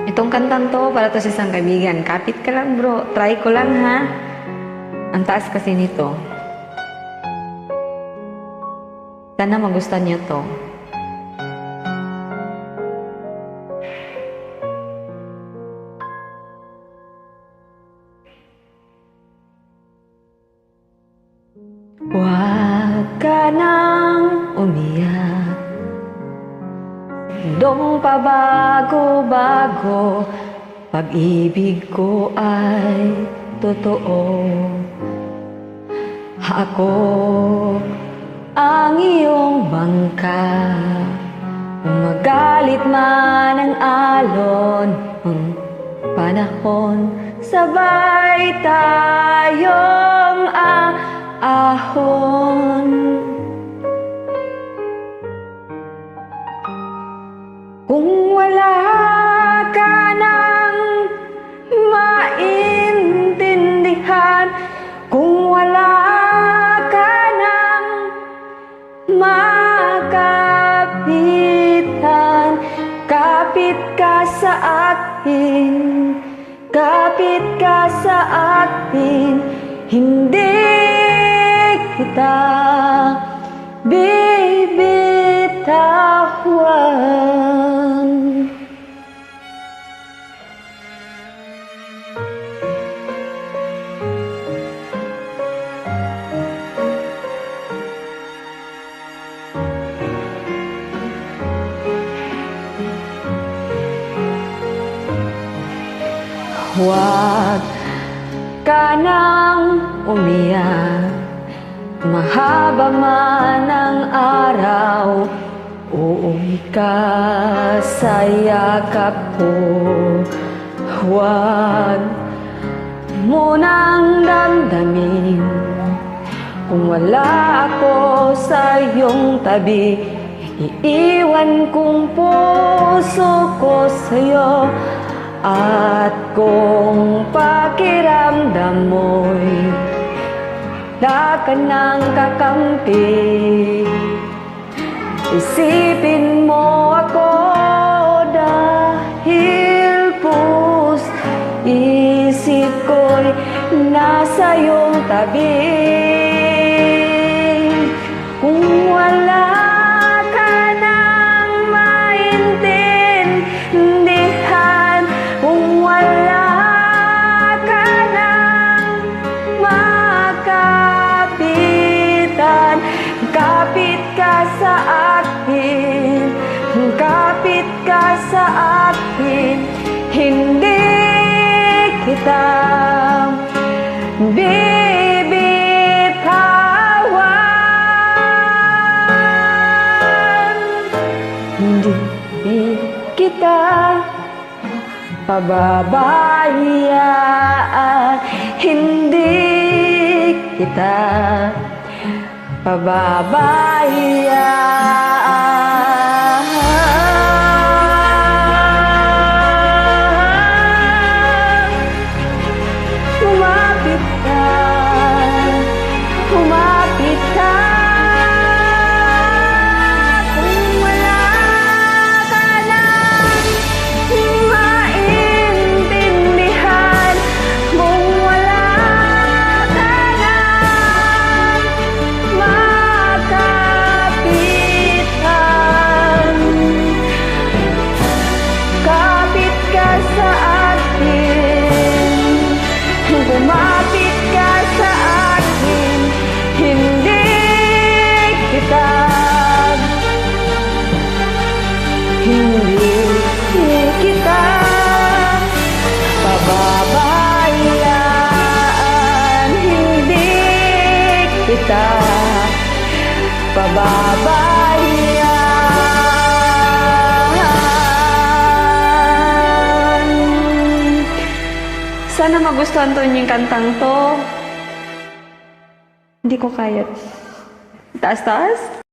Itong kantang to, para to sa isang kaibigan. Kapit ka lang bro, try ko lang ha. Ang taas kasi nito. Sana magustuhan niyo to. Huwag ka nang umiyak, mundong pabago-bago, pag-ibig ko ay totoo. Ako ang iyong bangka, kung magalit man ang alon, ang panahon, sabay tayong ahon. Kung wala ka nang maintindihan, kung wala ka nang makapitan, kapit ka sa akin, kapit ka sa akin, hindi kita bibitawan. Huwag ka nang umiyak, mahaba man ang araw, uuwi ka sa yakap ko. Huwag mo nang damdamin, kung wala ako sa iyong tabi, iiwan kong puso ko sa'yo. At kung pakiramdam mo'y wala ka nang kakampi, isipin mo ako dahil isip ko'y nasa iyong tabi. Kung wala ka nang maintindihan, kung wala ka nang makapitan, kapit ka sa akin, kapit ka sa akin, hindi kita bibitawan, hindi kita pababayaan, hindi kita pababayaan. Humapit ka, humapit ka. Kung wala ka nang maintindihan, kung wala ka nang makapitan, kapit ka sa akin, kumapit ka sa akin, hindi kita pababayaan, hindi kita pababayaan. Sana magustuhan to yung kantang to. Hindi ko kaya. Taas-taas?